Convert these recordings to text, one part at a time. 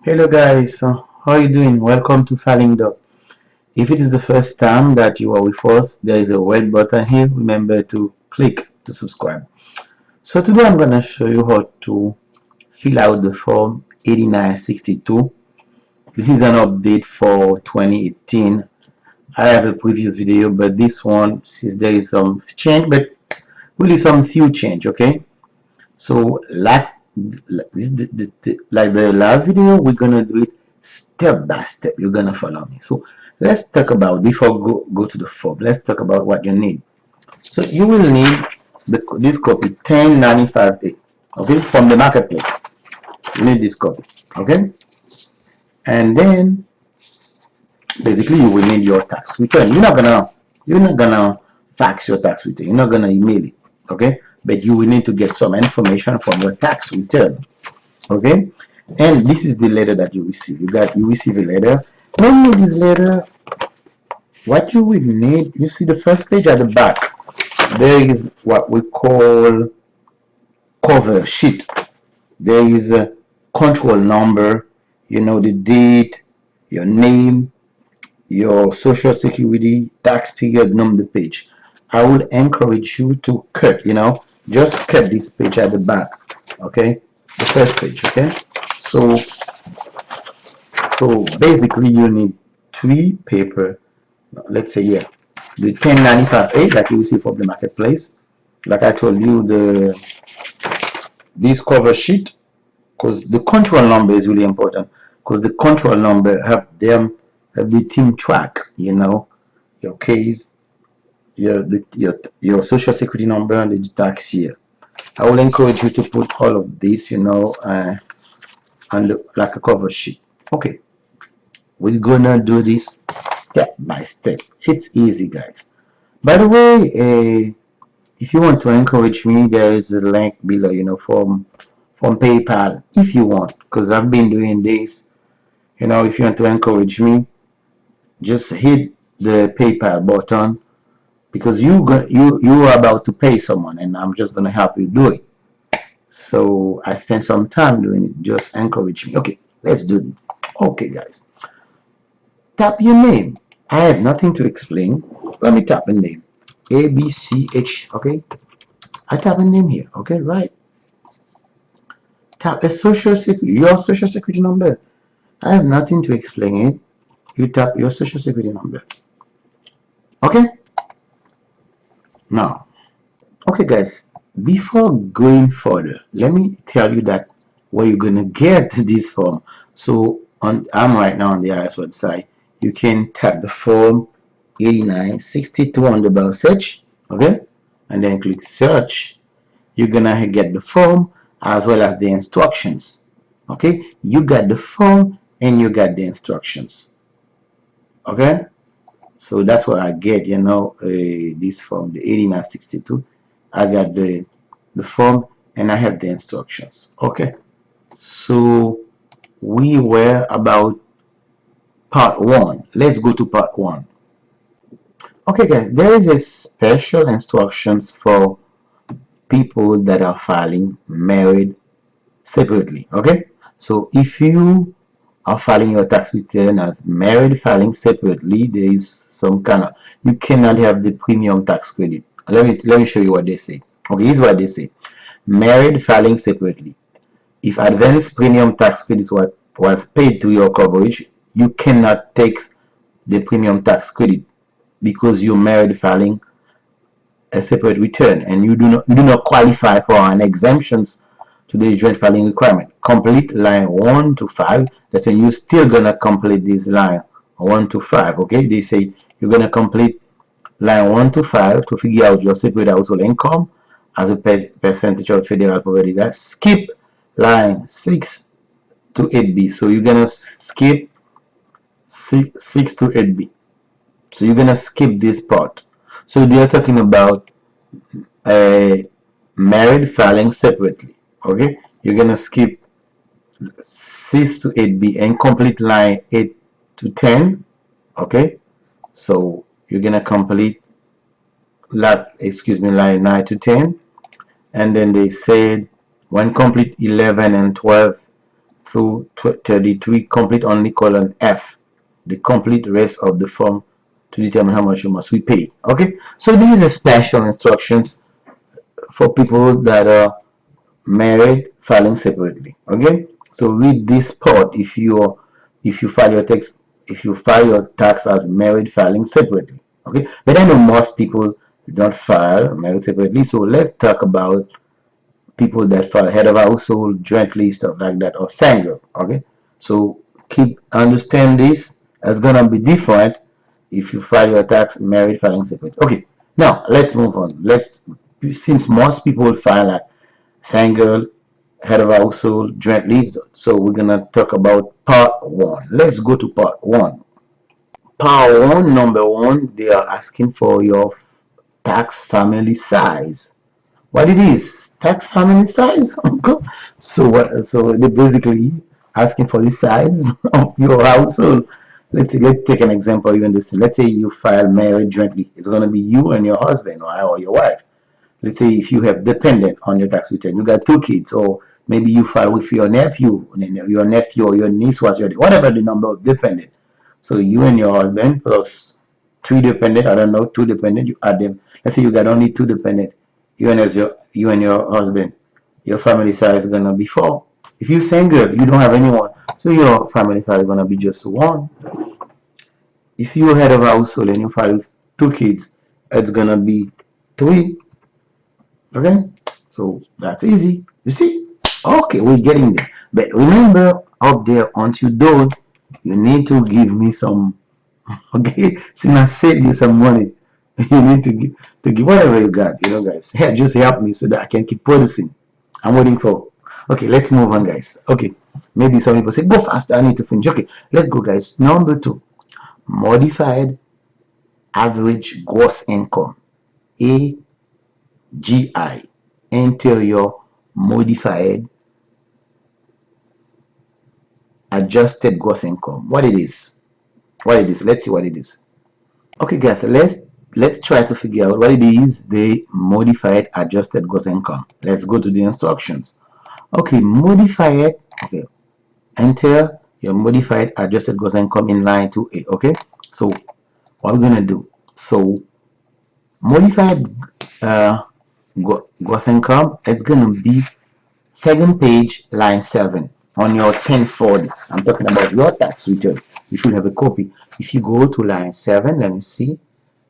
Hello guys, how are you doing? Welcome to Filing Doc. If it is the first time that you are with us, there is a red button here. Remember to click to subscribe. So today I'm going to show you how to fill out the form 8962. This is an update for 2018. I have a previous video, but this one, since there is some change, but really some few change, okay? So like the last video, we're gonna do it step by step. You're gonna follow me. So let's talk about, before go to the form, let's talk about what you need. So you will need this copy 1095A, okay, from the marketplace. You need this copy, okay, and then basically you will need your tax return. You're not gonna fax your tax return. You're not gonna email it, okay, but you will need to get some information from your tax return, okay. And this is the letter that you receive. You receive a letter. Normally this letter, what you will need, you see the first page at the back, there is what we call cover sheet. There is a control number, the date, your name, your social security, tax period, number the page. I would encourage you to cut, just cut this page at the back, okay, the first page, okay. So basically you need three paper. Let's say here the 1095A that you receive from the marketplace. Like I told you, this cover sheet, because the control number is really important, because the control number have the team track, your case, your social security number and the tax year. I will encourage you to put all of this, on like a cover sheet. Okay, we're gonna do this step by step. It's easy, guys. By the way, if you want to encourage me, there is a link below, from PayPal, if you want, because I've been doing this. If you want to encourage me, just hit the PayPal button, because you are about to pay someone, and I'm just gonna help you do it. So I spent some time doing it. Just encourage me. Okay, let's do this. Okay, guys, tap your name. I have nothing to explain. Let me tap a name. ABCH. Okay, I tap a name here. Okay, right. Tap a your social security number. I have nothing to explain it. You tap your social security number. Okay. Now, okay, guys. Before going further, let me tell you that where you're gonna get this form. So I'm right now on the IRS website. You can tap the form 8962 on the bar search, okay, and then click search. You're gonna get the form as well as the instructions. Okay, you got the form and you got the instructions. Okay, so that's what I get, this form, the 8962. I got the form and I have the instructions. Okay, so we were about part 1. Let's go to part 1. Okay, guys, there is a special instructions for people that are filing married separately. Okay, so if you are filing your tax return as married filing separately, there is some kind of, you cannot have the premium tax credit. Let me show you what they say. Okay, this is what they say. Married filing separately, if advance premium tax credit was paid to your coverage, you cannot take the premium tax credit because you're married filing a separate return and you do not qualify for an exemptions to the joint filing requirement. Complete line 1 to 5. That's when you're still gonna complete this line 1 to 5. Okay, they say you're gonna complete line 1 to 5 to figure out your separate household income as a percentage of federal poverty. Guys, skip line 6 to 8B. So you're gonna skip 6 to 8B. So you're gonna skip this part. So they are talking about married filing separately. Okay, you're gonna skip 6 to 8B and complete line 8 to 10. Okay, so you're gonna complete line 9 to 10, and then they said when complete 11 and 12, through 33, complete only column F, the complete rest of the form to determine how much you must repay. Okay, so this is a special instructions for people that are married filing separately. Okay, so read this part if you file your tax, if you file your tax as married filing separately. Okay, but I know most people don't file married separately, so let's talk about people that file head of household, jointly, stuff like that, or single. Okay, so keep understand this. It's gonna be different if you file your tax married filing separate. Okay, now let's move on. Let's, since most people file like single, head of household, jointly, so we're gonna talk about part one. Let's go to part one. Part one, number one, they are asking for your tax family size. What it is, tax family size. So what, so they basically asking for the size of your household. Let's take an example. You understand, let's say you file married jointly, it's going to be you and your husband or your wife. Let's say if you have dependent on your tax return, you got two kids, or maybe you file with your nephew, or your niece was your, whatever the number of dependent. So you and your husband plus three dependent, I don't know, two dependent, you add them. Let's say you got only two dependent. You and your husband, your family size is gonna be four. If you single, you don't have anyone, so your family size is gonna be just one. If you head of household and you file with two kids, it's gonna be three. Okay, so that's easy. You see? Okay, we're getting there. But remember, up there, once you don't, you need to give me some. Okay, since I save you some money, you need to give whatever you got. Guys. Hey, just help me so that I can keep producing. I'm waiting for. Okay, let's move on, guys. Okay, maybe some people say go faster. I need to finish. Okay, let's go, guys. Number two, modified average gross income. AGI. Enter your modified adjusted gross income. What it is? Let's see what it is. Okay, guys, let's try to figure out what it is, the modified adjusted gross income. Let's go to the instructions. Okay, modified. Okay, enter your modified adjusted gross income in line 2A. Okay, so what we're gonna do, so modified gross income, it's gonna be second page, line 7 on your 1040. I'm talking about your tax return. You should have a copy. If you go to line 7, let me see.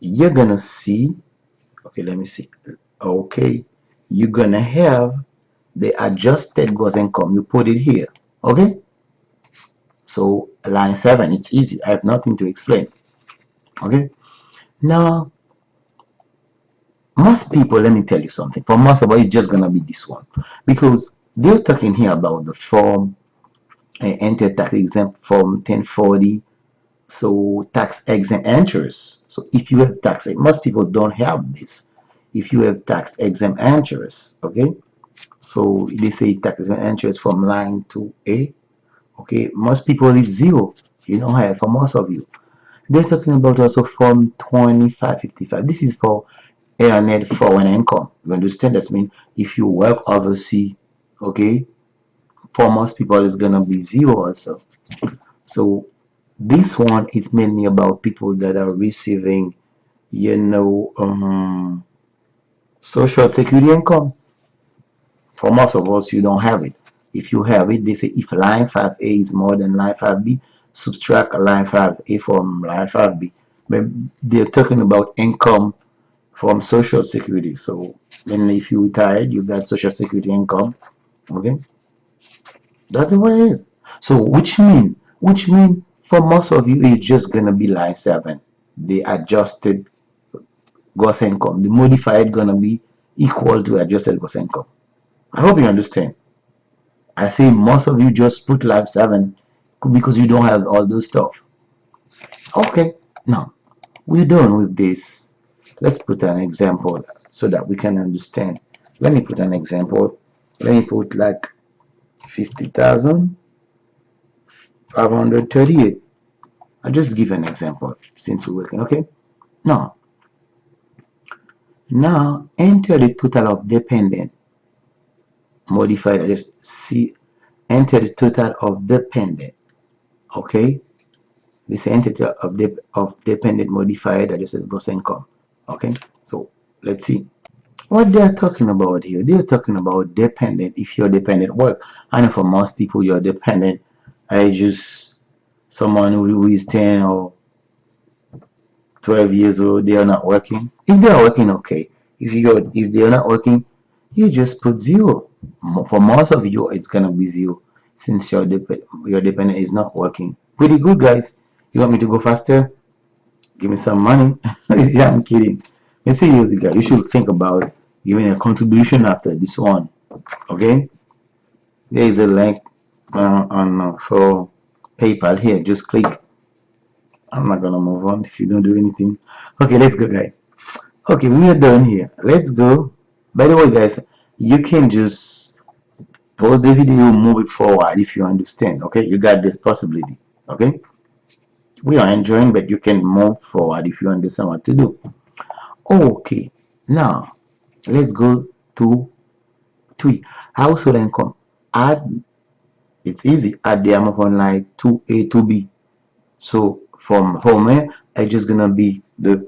You're gonna see. Okay, let me see. Okay, you're gonna have the adjusted gross income. You put it here. Okay. So line 7, it's easy. I have nothing to explain. Okay. Now, most people, let me tell you something. For most of us, it's just gonna be this one because they're talking here about the form enter tax exempt form 1040, so tax exempt entries. So if you have tax, most people don't have this. If you have tax exempt entries, okay, so they say tax exempt entries from line 2A. Okay, most people is zero. You don't have, for most of you. They're talking about also form 2555. This is for earned foreign income. You understand? That means if you work overseas, okay, for most people it's gonna be zero also. So this one is mainly about people that are receiving, social security income. For most of us, you don't have it. If you have it, they say if line 5A is more than line 5B, subtract line 5A from line 5B. But they're talking about income from social security. So then if you retired, you got social security income. Okay, that's the way it is. So which mean for most of you it's just gonna be line 7, the adjusted gross income. The modified gonna be equal to adjusted gross income. I hope you understand. I say most of you just put line 7 because you don't have all those stuff. Okay, now we're done with this. Let's put an example so that we can understand. Let me put an example. Let me put like 50,538. I'll just give an example since we're working. Okay, now enter the total of dependent modified. I just see enter the total of dependent. Okay, this entity of dependent modifier that just says gross income. Okay, so let's see what they are talking about here. They are talking about dependent. If you're dependent work, I know for most people you're dependent. I just someone who is 10 or 12 years old, they are not working. If they are working, okay. If they are not working, you just put zero. For most of you, it's gonna be zero since your dependent is not working. Pretty good, guys. You want me to go faster? Give me some money. Yeah, I'm kidding. Let's see, use it, guys. You should think about giving a contribution after this one. Okay, there is a link on for PayPal here. Just click. I'm not gonna move on if you don't do anything. Okay, let's go, guys. Okay, we are done here. Let's go. By the way, guys, you can just pause the video, move it forward if you understand. Okay, you got this possibility. Okay, we are enjoying, but you can move forward if you understand what to do. Okay, now let's go to 3. Household income. Add, it's easy. Add the amount on line 2A to B. So for me, it's just gonna be the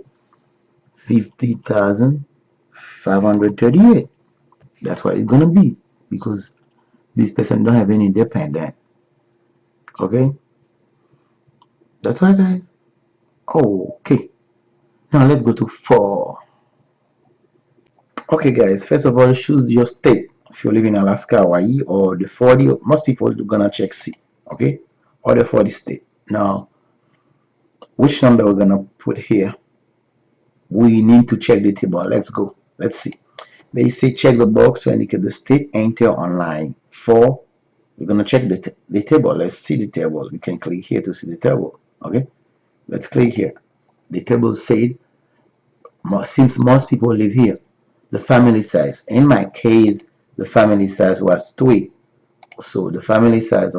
50,538. That's what it's gonna be because this person don't have any dependent. Okay, that's why, guys. Okay, now let's go to 4. Okay, guys, first of all, choose your state. If you live in Alaska, Hawaii, or the 40, most people are gonna check C. Okay, or the 40 state. Now, which number we're gonna put here? We need to check the table. Let's go. Let's see. They say check the box to indicate the state. Enter on line 4. We're gonna check the table. Let's see the table. We can click here to see the table. Okay, let's click here. The table said since most people live here, the family size. In my case, the family size was 3. So the family size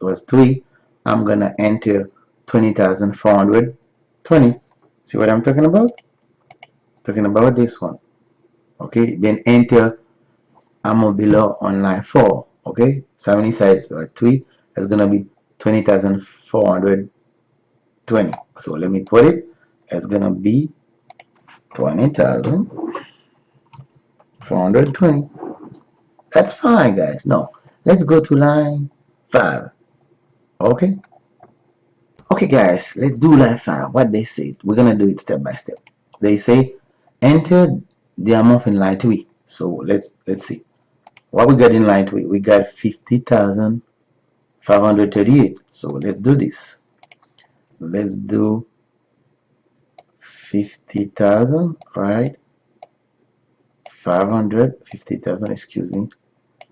was 3. I'm gonna enter 20,420. See what I'm talking about? Talking about this one. Okay, then enter. I'm below on line 4. Okay, family size 3 is gonna be 20,420. So let me put it. It's gonna be 20,420. That's fine, guys. No, let's go to line 5. Okay. Okay, guys, let's do line 5. What they said. We're gonna do it step by step. They say enter the amount in line 3. So let's see. What we got in line 3? We got 50,538. So let's do this. Let's do 50,000, right? 50,000, excuse me,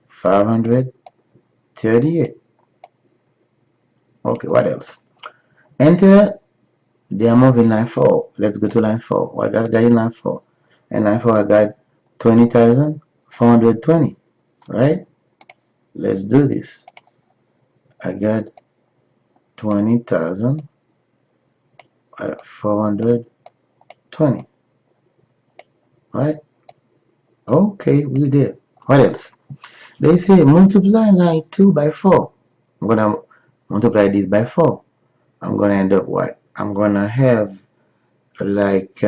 538. Okay, what else? Enter the amount in line 4. Let's go to line 4. What I got in line 4? In line 4, I got 20,420, right? Let's do this. I got 20,420, right? Okay, we did. What else? They say multiply line 2 by 4. I'm gonna multiply this by 4. I'm gonna end up what? I'm gonna have like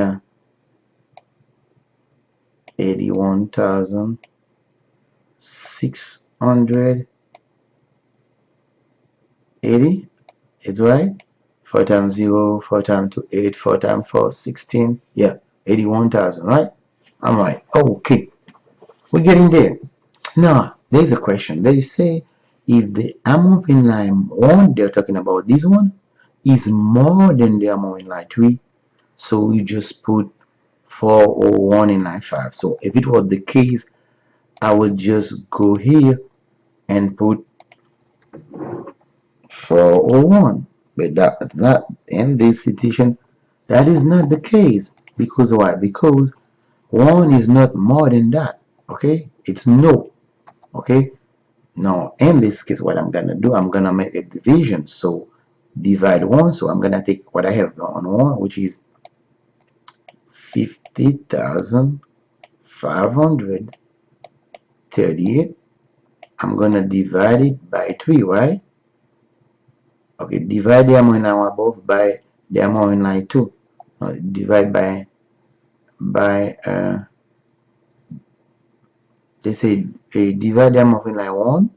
81,680. It's right. 4 times 0, 4 times 2, 8, 4 times 4, 16. Yeah, 81,000, right? I'm right. Okay, we're getting there. Now, there's a question. They say if the amount in line 1, they're talking about this one, is more than the amount in line 3, so you just put 401 in line 5. So if it was the case, I would just go here and put 401. But that in this situation, that is not the case. Because why? Because 1 is not more than that. Okay, it's no. Okay, now in this case, what I'm gonna do, I'm gonna make a division. So divide 1. So I'm gonna take what I have on 1, which is 50,538. I'm gonna divide it by 3, right? Okay, divide the amount now above by the amount in line 2. Divide by they say divide the amount in line 1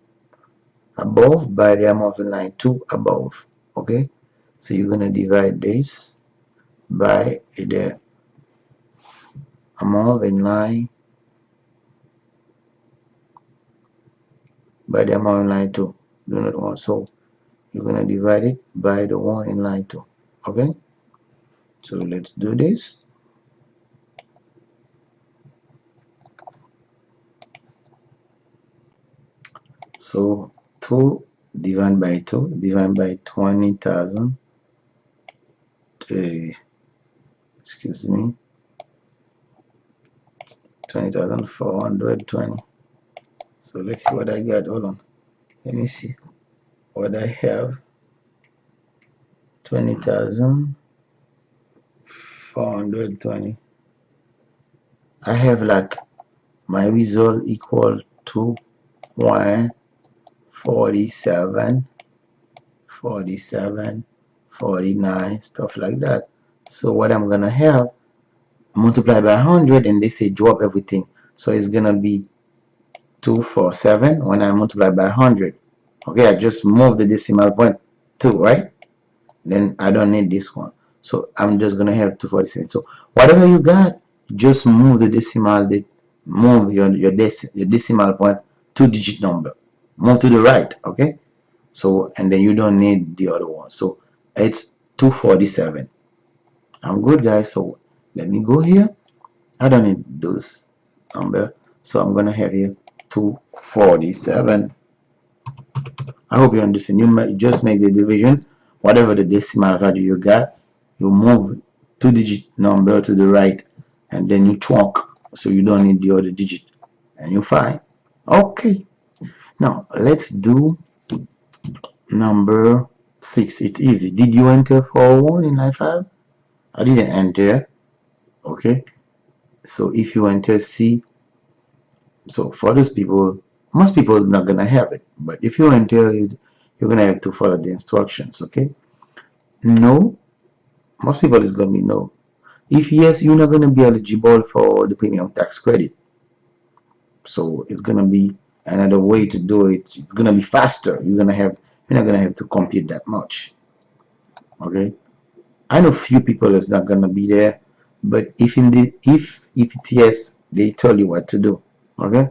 above by the amount in line 2 above. Okay, so you're gonna divide this by the amount in line by the amount in line 2. Do not want, so you're gonna divide it by the one in line 2. Okay, so let's do this. So 2 divided by 2 divided by 20,000, excuse me, 20,420. So let's see what I got. Hold on, let me see what I have. 20,420. I have like my result equal to 147, 47, 49, stuff like that. So what I'm gonna have, multiply by 100, and they say drop everything, so it's gonna be 247 when I multiply by 100. Okay, I just move the decimal point 2, right? Then I don't need this one, so I'm just gonna have 247. So whatever you got, just move the decimal, move your decimal point 2-digit number, move to the right. Okay, so and then you don't need the other one, so it's 247. I'm good, guys. So let me go here. I don't need those number, so I'm gonna have here 247. I hope you understand. You just make the divisions, whatever the decimal value you got, you move 2-digit number to the right, and then you trunk, so you don't need the other digit, and you're fine. Okay, now let's do number 6. It's easy. Did you enter 401 in line 5? I didn't enter. Okay, so if you enter C, so for those people, most people is not gonna have it, but if you enter it, you're gonna have to follow the instructions. Okay, no, most people is gonna be no. If yes, you're not gonna be eligible for the premium tax credit, so it's gonna be another way to do it. It's gonna be faster. You're not gonna have to compute that much. Okay, I know few people is not gonna be there, but if it's yes, they tell you what to do. Okay,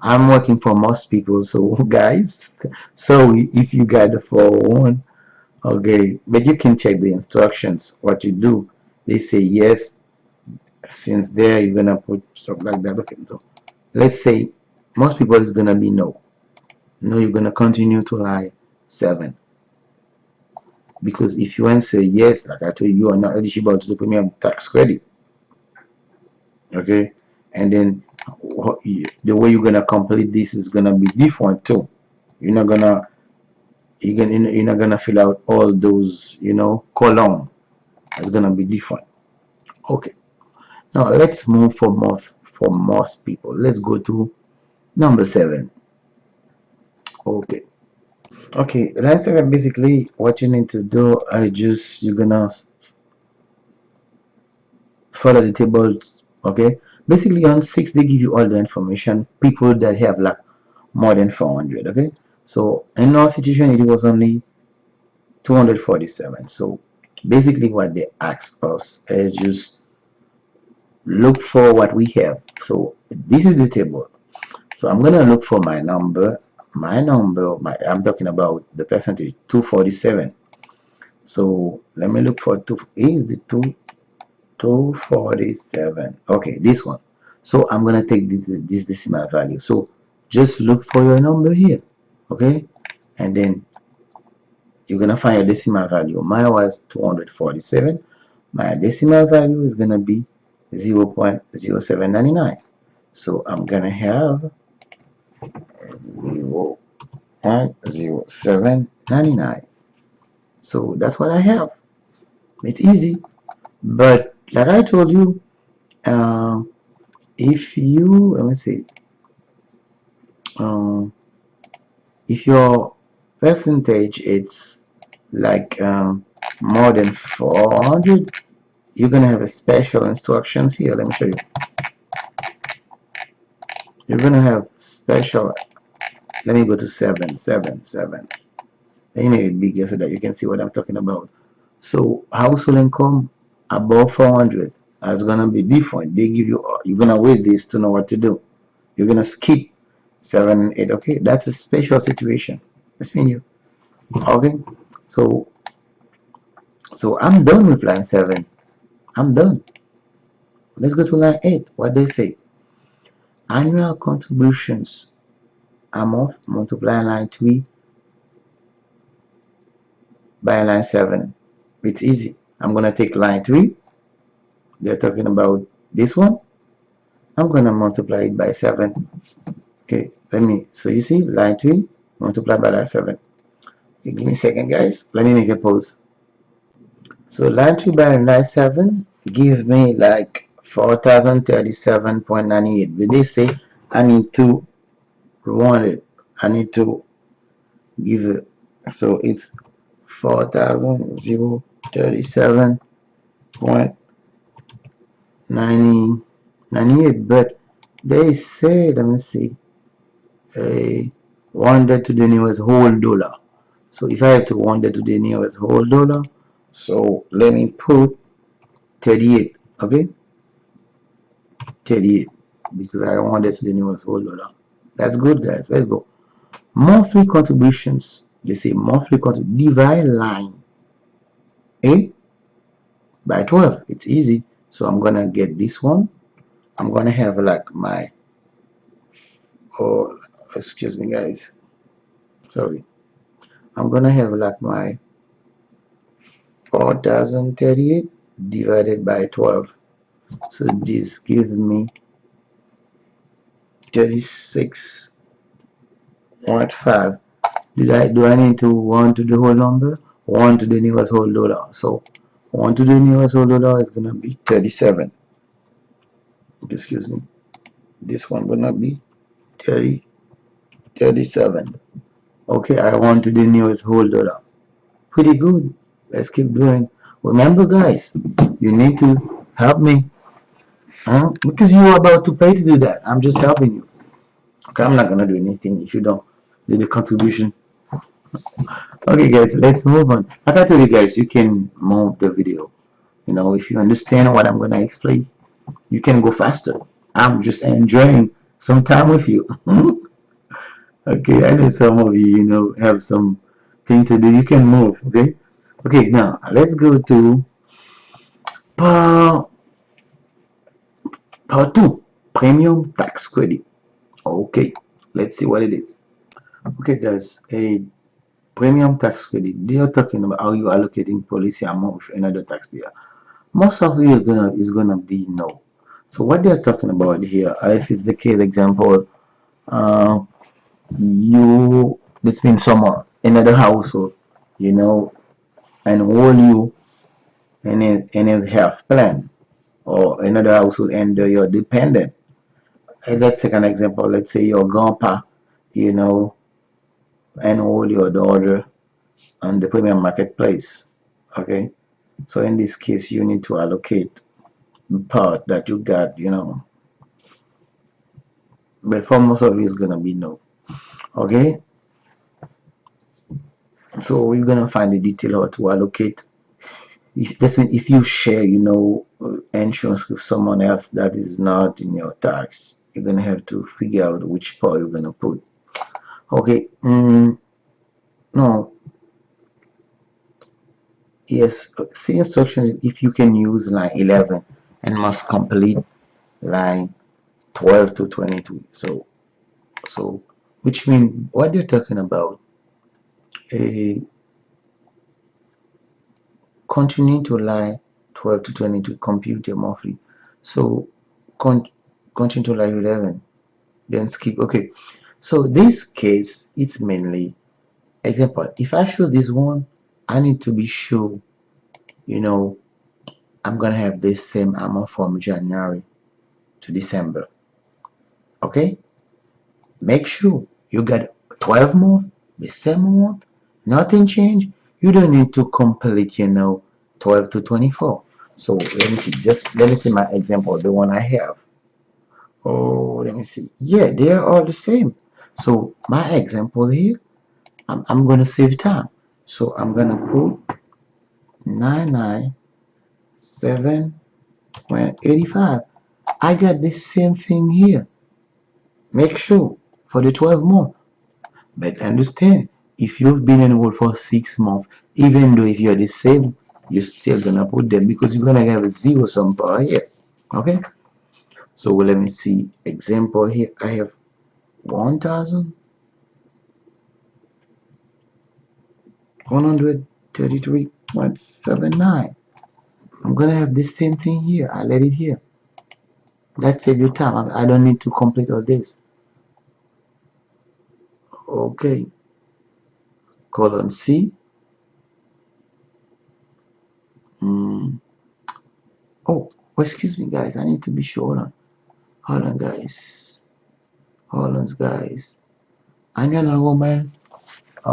I'm working for most people, so guys, so if you got the 401, okay, but you can check the instructions what you do. They say yes, since there you're gonna put stuff like that. Okay, so let's say most people is gonna be no. No, you're gonna continue to lie 7, because if you answer yes, like I told you, you are not eligible to the premium tax credit. Okay, and then the way you're gonna complete this is gonna be different too. You're not gonna you're not gonna fill out all those column. It's gonna be different. Okay, now let's move for most people. Let's go to number 7. Okay, okay, let's say basically what you need to do, you're gonna follow the table. Okay, basically on 6 they give you all the information, people that have like more than 400. Okay, so in our situation it was only 247. So basically what they ask us is just look for what we have. So this is the table, so I'm gonna look for my number. I'm talking about the percentage 247. So let me look for 2 is the 247. Okay, this one. So I'm gonna take this decimal value, so just look for your number here. Okay, and then you're gonna find your decimal value. Mine was 247. My decimal value is gonna be 0.0799. So I'm gonna have 0.0799. So that's what I have. It's easy, but like I told you, if you let me see, If your percentage it's like more than 400, you're gonna have a special instructions here. Let me show you. You're gonna have special. Let me go to 777. Let me make it bigger so that you can see what I'm talking about. So household income above 400 is gonna be different. They give you, you're gonna wait this to know what to do. You're gonna skip 7 and 8. Okay, that's a special situation. Let's mean you. Okay, so I'm done with line 7. I'm done. Let's go to line 8. What they say: annual contributions. I'm off. Multiply line 3 by line 7. It's easy. I'm gonna take line 3. They're talking about this one. I'm gonna multiply it by 7. Okay, so you see line 3 multiplied by line 7. Okay, give me a second, guys. Let me make a pause. So line 3 by line 7 give me like 4037.98. Did they say I need to run it? I need to give it. So it's 4037.98. But they say, let me see, a 100 to the nearest whole dollar. So if I have to 100 to the nearest whole dollar, so let me put 38. Okay, 38, because I wanted to the nearest whole dollar. That's good, guys. Let's go. Monthly contributions. They say monthly contribution. Divide line A by 12. It's easy. So I'm gonna get this one. I'm gonna have like my, oh, excuse me, guys. Sorry. I'm gonna have like my 4038 divided by 12. So this gives me 36.5. Do I need to 1 to the whole number? 1 to the nearest whole dollar. So 1 to the nearest whole dollar is gonna be 37. Excuse me. This one gonna be 37. Okay, I 1 to the nearest whole dollar. Pretty good. Let's keep doing. Remember, guys, you need to help me. Because you're about to pay to do that. I'm just helping you. Okay, I'm not gonna do anything if you don't do the contribution. Okay, guys, let's move on. Like I told you guys, you can move the video. If you understand what I'm gonna explain, you can go faster. I'm just enjoying some time with you. Okay, I know some of you, have some thing to do. You can move. Okay. Okay, now let's go to part part two, premium tax credit. Okay, let's see what it is. Okay, guys, a premium tax credit. They are talking about how you allocating policy amount with another taxpayer. Most of you is gonna be no. So what they are talking about here, if it's the case example, uh, you this means someone another household, you know, enroll you in his health plan, or another household under your dependent. Let's take an example. Let's say your grandpa, you know, enroll your daughter on the premium marketplace. Okay, so in this case, you need to allocate part that you got, but for most of it, it's gonna be no. Okay, so we're gonna find the detail how to allocate. That's if you share, insurance with someone else that is not in your tax, you're gonna have to figure out which part you're gonna put. Okay, no, yes, see instruction if you can use line 11 and must complete line 12 to 22. So which means what they're talking about, a continue to line 12 to 22, compute your monthly. So con continue to line 11, then skip. Okay, so this case, it's mainly example. If I choose this one, I need to be sure, I'm gonna have this same amount from January to December. Okay, make sure you got 12 months the same amount, nothing changed. You don't need to complete, 12 to 24. So let me see, just let me see my example, the one I have. Oh, let me see. Yeah, they're all the same. So my example here, I'm gonna save time. So I'm gonna put 997.85. I got the same thing here. Make sure for the 12 month. But understand, if you've been enrolled for 6 months, even though if you're the same, you're still gonna put them because you're gonna have a zero sum power here. Okay? So let me see. Example here. I have 1,133.79. I'm gonna have the same thing here. I let it here. That saves you time. I don't need to complete all this. Okay. Colon C. Oh, excuse me, guys. I need to be sure. Hold on, guys. Hold on, guys. I'm gonna woman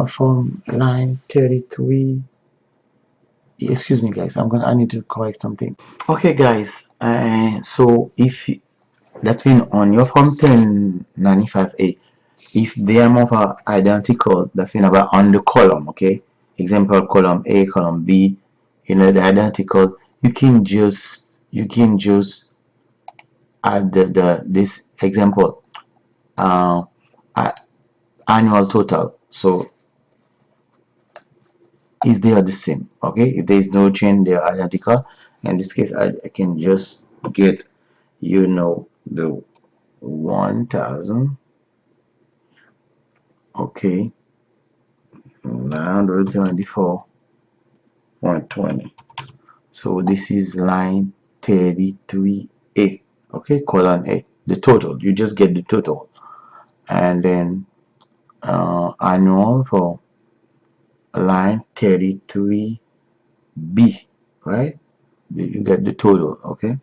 from line 33. Excuse me, guys. I need to correct something. Okay, guys. So if that's been on your form 1095A, if the amount are identical, that's been about on the column. Okay, example column A, column B. The identical. You can just add this example uh, annual total. So is they are the same. Okay, if there is no change, they are identical. In this case, I can just get the 1,000. Okay, 974.20. So this is line 33A. Okay, colon A. The total. You just get the total, and then annual for line 33B. Right? You get the total. Okay,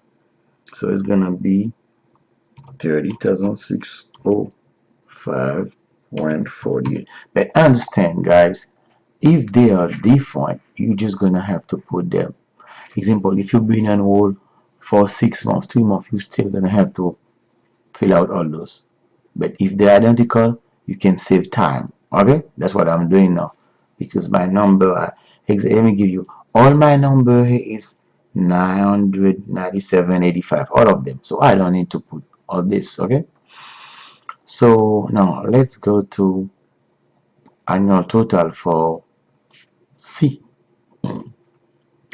so it's gonna be 30,605.48. But understand, guys, if they are different, you're just gonna have to put them. Example, if you've been enrolled for 6 months, 3 months, you're still gonna have to fill out all those. But if they're identical, you can save time. Okay, that's what I'm doing now because my number. Let me give you all my number here is 997.85, all of them. So I don't need to put all this. Okay. So now let's go to annual total for C.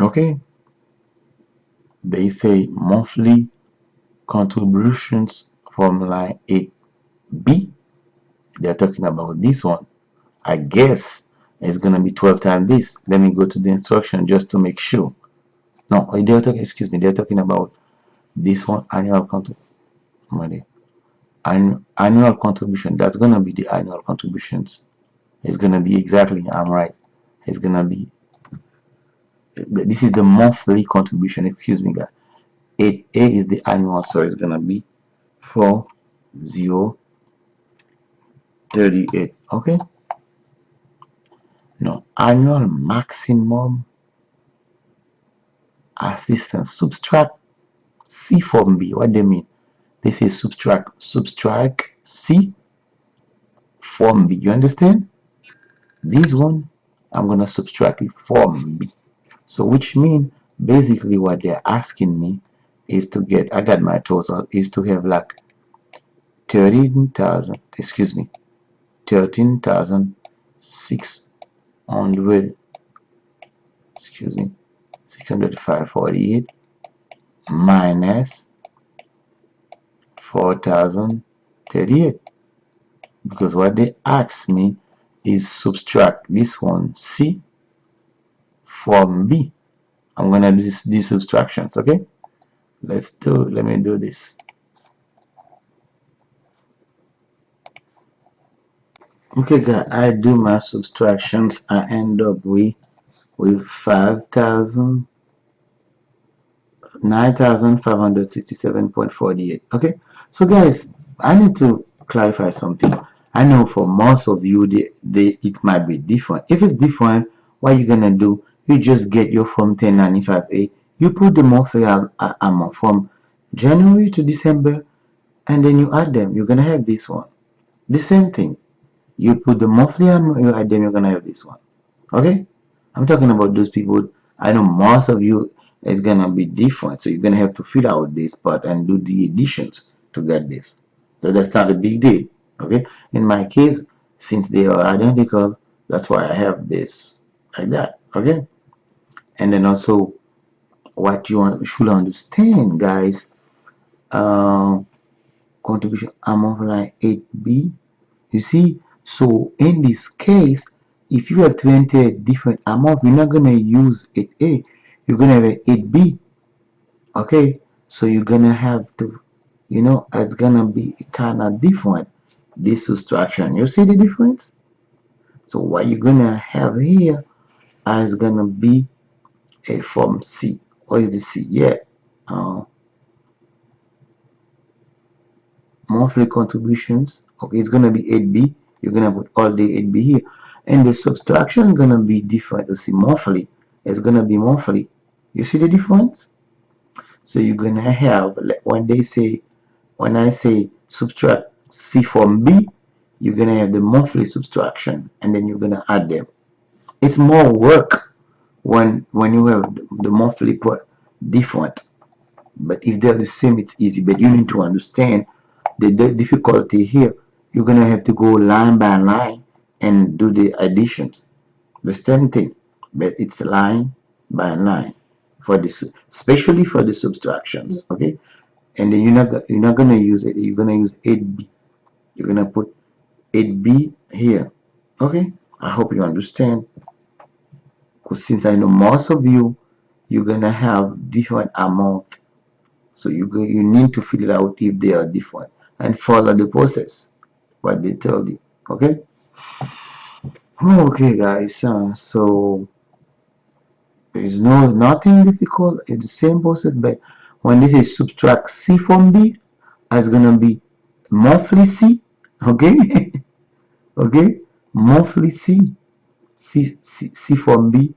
Okay, they say monthly contributions from line 8B. They're talking about this one. I guess it's gonna be 12 times this. Let me go to the instruction just to make sure. No, they're talking. Excuse me. They're talking about this one, annual contribution. Annual contribution. That's gonna be the annual contributions. It's gonna be exactly. I'm right. It's gonna be. This is the monthly contribution. Excuse me, guys. 8A is the annual, so it's gonna be 4038. Okay. No, annual maximum assistance. Subtract C from B. What they mean? They say subtract C from B. You understand? This one, I'm gonna subtract it from B. So which means basically what they're asking me is to get. I got my total is to have like 13,000. Excuse me, 13,600. Excuse me, 605.48 minus 4,038, because what they asked me is subtract this one C from B. I'm gonna do these subtractions. Okay, let me do this. Okay, guys, I do my subtractions. I end up with 9,567.48. Okay, so guys, I need to clarify something. I know for most of you, it might be different. If it's different, what you're gonna do, you just get your Form 1095A. You put the monthly amount from January to December, and then you add them. You're gonna have this one. The same thing. You put the monthly amount, you add them, you're gonna have this one. Okay? I'm talking about those people. I know most of you is gonna be different, so you're gonna have to fill out this part and do the additions to get this. So that's not a big deal. Okay? In my case, since they are identical, that's why I have this like that. Okay? And then also what should understand, guys, uh, contribution amount line 8B. You see, so in this case, if you have to enter a different amount, you're not gonna use 8A, you're gonna have a 8B. Okay, so you're gonna have to, it's gonna be kind of different, this subtraction. You see the difference? So what you're gonna have here is gonna be a form C. What is the C? Yeah, uh, monthly contributions. Okay, it's gonna be 8B. You're gonna put all the 8B here, and the subtraction gonna be different. You see, monthly is gonna be monthly. You see the difference? So you're gonna have, like, when I say subtract C from B, you're gonna have the monthly subtraction, and then you're gonna add them. It's more work when you have the monthly put different, but if they're the same, it's easy. But you need to understand the difficulty here. You're gonna have to go line by line and do the additions. The same thing, but it's line by line for this, especially for the subtractions. Okay, and then you're not gonna use it. You're gonna use 8B. You're gonna put 8B here. Okay, I hope you understand. Because since I know most of you, you're gonna have different amount, so you need to figure out if they are different and follow the process what they tell you. Okay. Okay, guys. So there's nothing difficult. It's the same process, but when this is subtract C from B, it's gonna be monthly C. Okay. Okay. Monthly C from B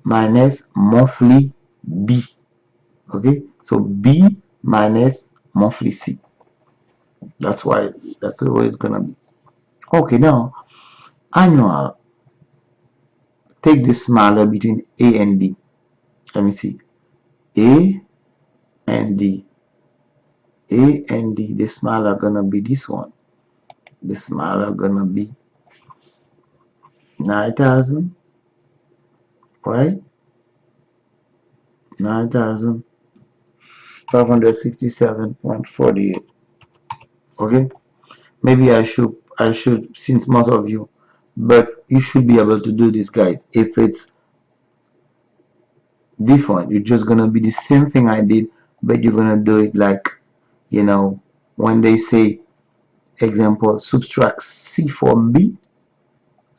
minus monthly B. Okay. So B minus monthly C. That's the way it's gonna be. Okay. Now annual. Take the smaller between A and D. Let me see. A and D. A and D. The smaller gonna be this one. The smaller gonna be 9,000, right? 9,567.48. Okay. Maybe I should since most of you, but you should be able to do this, guys. If it's different, you're just gonna be the same thing I did, but you're gonna do it like, when they say, example, subtract C from B,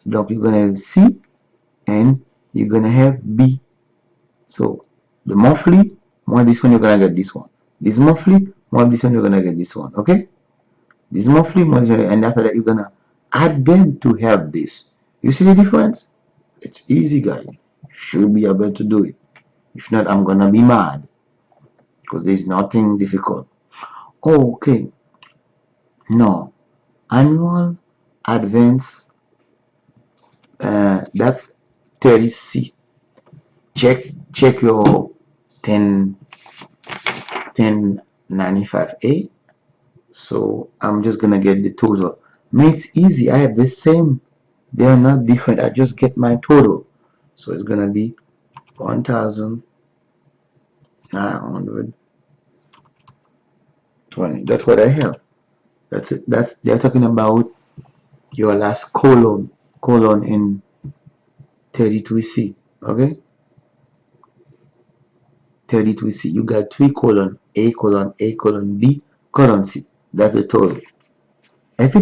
donc you're gonna have C and you're gonna have B. So the monthly, more this one, you're gonna get this one. This monthly, more this one, you're gonna get this one. Okay? This monthly, more this one, and after that, you're gonna add them to have this. You see the difference? It's easy, guys. Should be able to do it. If not, I'm gonna be mad because there's nothing difficult. Okay. No. Annual advance, that's 30C. Check your 1095A. So I'm just gonna get the total. I mean, it's easy. I have the same. They are not different. I just get my total. So it's gonna be 1,920. That's what I have. That's it. They're talking about your last column in 32C. Okay. 32C. You got 3 colon, A colon, A colon, B colon, C. That's the total. If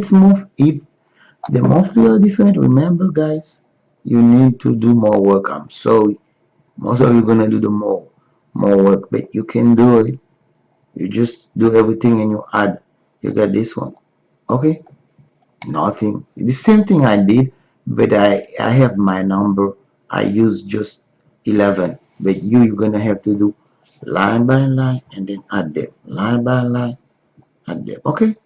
the monthly are different, remember, guys, you need to do more work. I'm sorry. Most of you gonna do the more work, but you can do it. You just do everything and you add. You got this one. Okay. Nothing. The same thing I did, but I have my number. I use just 11, but you're gonna have to do line by line and then add them. Line by line, add them. Okay,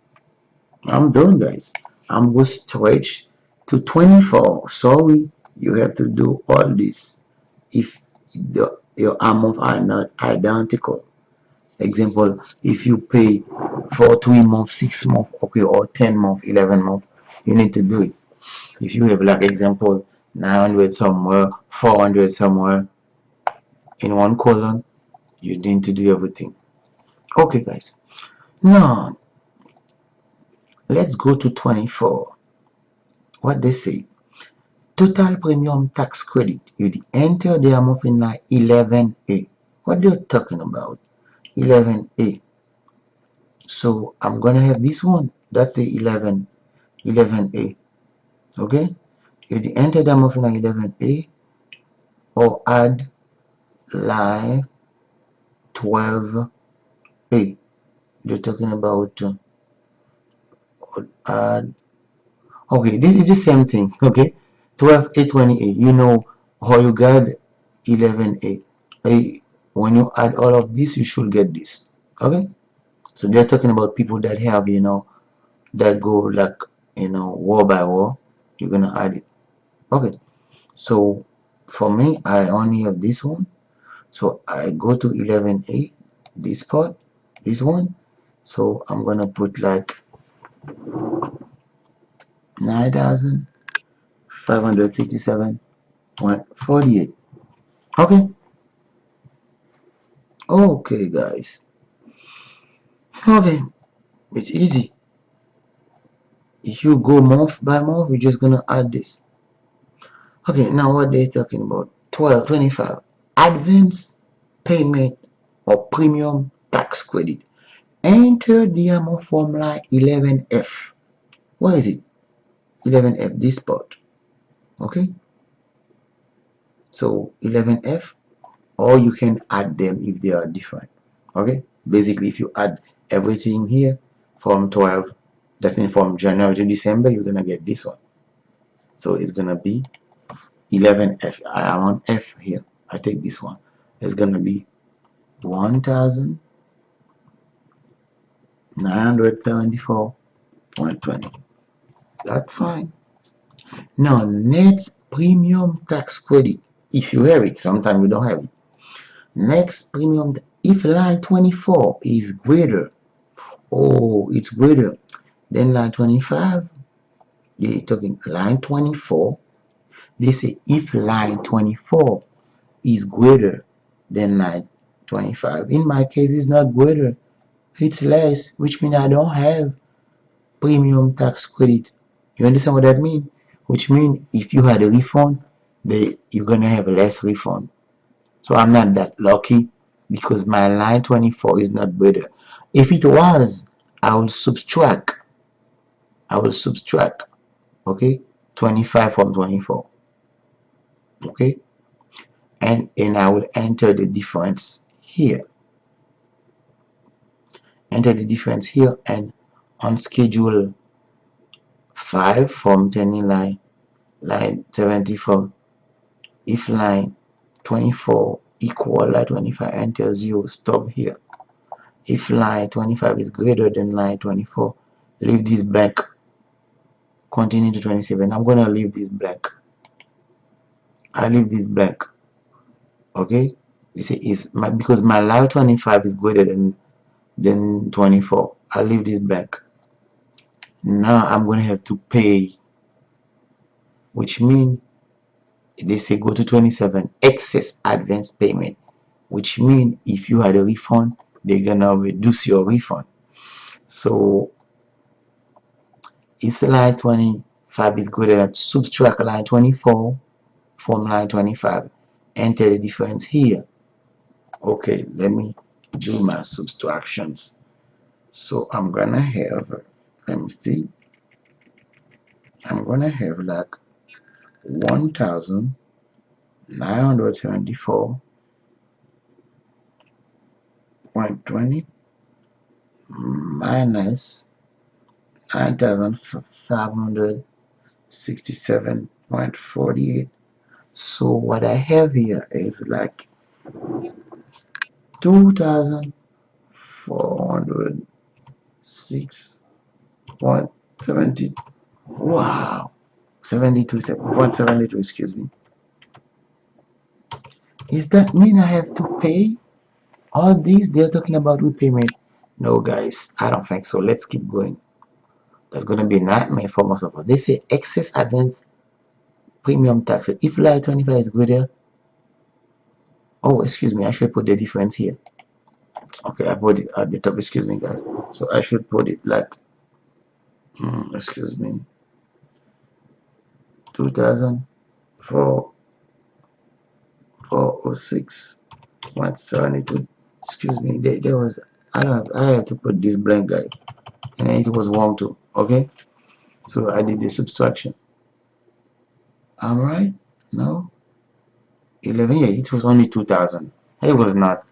I'm done, guys. I'm going stretch to 24. Sorry, you have to do all this if your amount are not identical. Example, if you pay for 3 months, 6 months, okay, or 10 months, 11 months, you need to do it. If you have like example 900 somewhere, 400 somewhere in one column, you need to do everything. Okay, guys. Now let's go to 24. What they say? Total premium tax credit. You enter the amount in like 11A. What they're talking about? 11A. So I'm gonna have this one. That's the 11A. Okay. You enter the amount in like 11A or add line 12A. They're talking about add. Okay, this is the same thing. Okay, 12A28. You know how you got 11A. When you add all of this, you should get this. Okay, so they're talking about people that have, that go like, war by war. You're gonna add it. Okay, so for me, I only have this one. So I go to 11A, this part, this one. So I'm gonna put like 9,567.48. Okay, okay, guys. Okay, it's easy. If you go month by month, we're just gonna add this. Okay, now what they're talking about? 1225. Advance payment or premium tax credit. Enter the amount formula 11F. What is it? 11F, this part. Okay, so 11F, or you can add them if they are different. Okay, basically if you add everything here from 12, that means from January to December, you're gonna get this one. So it's gonna be 11F. I want F here. I take this one. It's gonna be 1,974.20. That's fine. Now net premium tax credit. If you have it, sometimes you don't have it. Next premium, if line 24 is greater, oh, it's greater than line 25. They're talking line 24. They say if line 24 is greater than line 25. In my case, it's not greater, it's less, which means I don't have premium tax credit. You understand what that means? Which means if you had a refund, you're gonna have less refund. So I'm not that lucky because my line 24 is not greater. If it was, I will subtract. I will subtract, okay, 25 from 24, okay, and I will enter the difference here. Enter the difference here, and on schedule 5 from 10 line 74, if line 24 equal line 25, enter 0, stop here. If line 25 is greater than line 24, leave this blank, continue to 27. I'm gonna leave this blank. I leave this blank. Okay, you see, because my line 25 is greater than 24. I'll leave this blank. Now I'm gonna have to pay, which means they say go to 27, excess advance payment, which means if you had a refund, they're gonna reduce your refund. So if line 25 is greater than, subtract line 24 from line 25, enter the difference here. Okay, let me do my subtractions. So I'm gonna have, let me see, I'm gonna have like 1,974.20 minus 9,567.48. So what I have here is like 2,406.70. Wow, 72.72. Excuse me. Is that mean I have to pay all these? They're talking about repayment. No, guys, I don't think so. Let's keep going. That's gonna be a nightmare for most of us. They say excess advance premium tax. If like 25 is greater, oh, excuse me, I should put the difference here. Okay, I put it at the top. Excuse me, guys. So I should put it like, excuse me, 2,406.72. Excuse me, there was, I have to put this blank, guy, and it was wrong too. Okay, so I did the subtraction. Am I right? No, 11. Yeah, it was only 2,000. It was not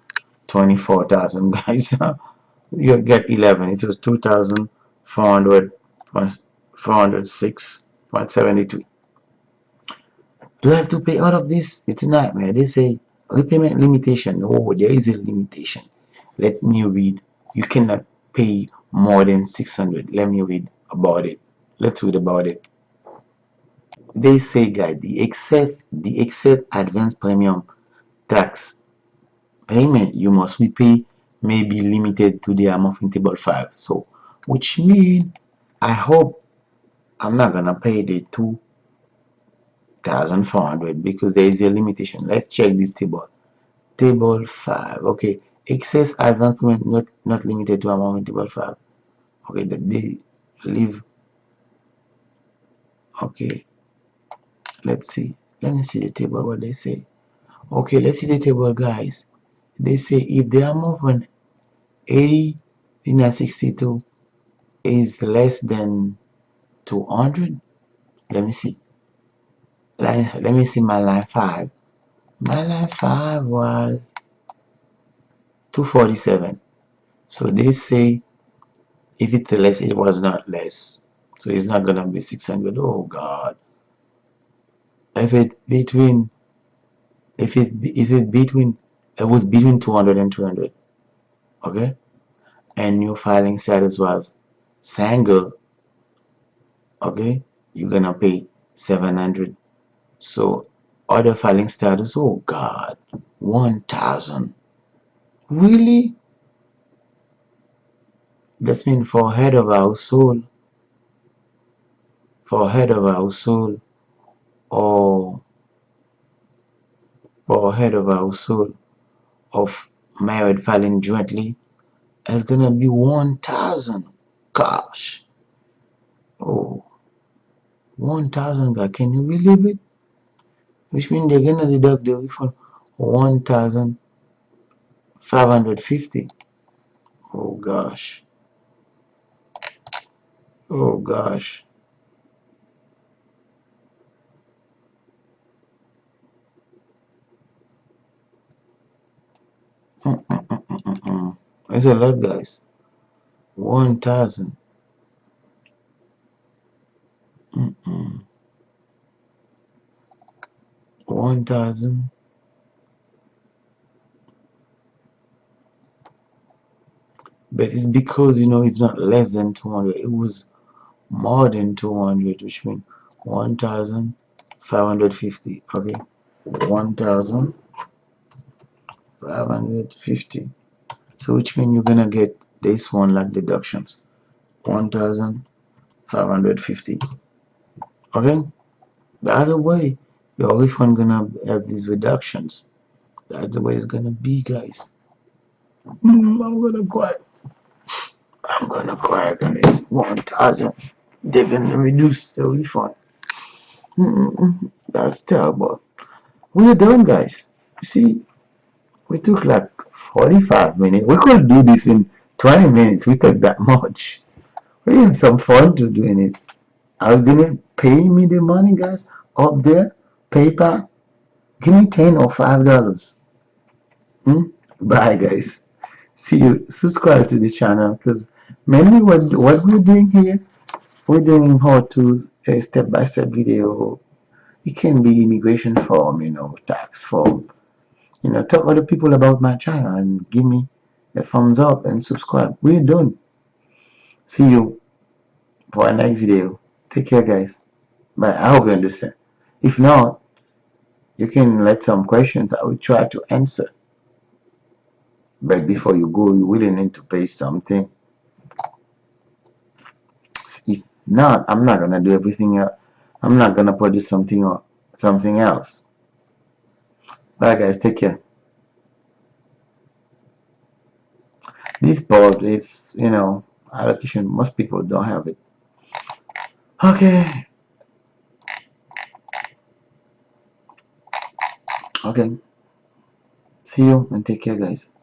24,000, guys. You get 11. It was 2,406.72. Do I have to pay all of this? It's a nightmare. They say repayment limitation. Oh, there is a limitation. Let me read. You cannot pay more than 600. Let me read about it. Let's read about it. They say, guys, the excess advance premium tax payment you must repay may be limited to the amount in table 5. So, which means I hope I'm not gonna pay the 2,400 because there is a limitation. Let's check this table. Table 5. Okay, excess advance payment not limited to amount in table 5. Okay, they leave. Okay, let's see. Let me see the table. What they say. Okay, let's see the table, guys. They say if the amount from 80,62 is less than 200. Let me see. Let me see my line 5. My line 5 was 247. So they say if it's less, it was not less. So it's not gonna be 600. Oh God. If it between if it between it was between 200 and 200. Okay. And your filing status was single. Okay. You're gonna pay 700. So other filing status. Oh God. 1,000. Really? That's mean for head of household, or for head of household of married filing jointly, it's gonna be 1,000. Gosh, oh, 1,000, God, can you believe it? Which means they're gonna deduct the refund 1,550. Oh gosh, oh gosh. It's a lot, guys. 1,000. 1,000. But it's because it's not less than 200. It was more than 200, which means 1,550. Okay, 1,550. So which means you're gonna get this one like deductions, 1,550. Okay, the other way your refund gonna have these reductions. That's the way it's gonna be, guys. I'm gonna cry. I'm gonna cry, guys. 1,000. They're gonna reduce the refund. That's terrible. We're done, guys. You see, we took like 45 minutes. We could do this in 20 minutes. We took that much. We have some fun to doing it. Are you gonna pay me the money, guys? Up there, PayPal. Give me $10 or $5. Bye, guys. See you. Subscribe to the channel because mainly what we're doing here we're doing how to a step-by-step video. It can be immigration form, tax form. Talk to other people about my channel and give me a thumbs up and subscribe. We're done. See you for our next video. Take care, guys. Bye. I hope you understand. If not, you can let some questions. I will try to answer. But before you go, you really need to pay something. If not, I'm not gonna do everything else. I'm not gonna produce something else. Bye, guys. Take care. This board is, allocation. Most people don't have it. Okay. Okay. See you and take care, guys.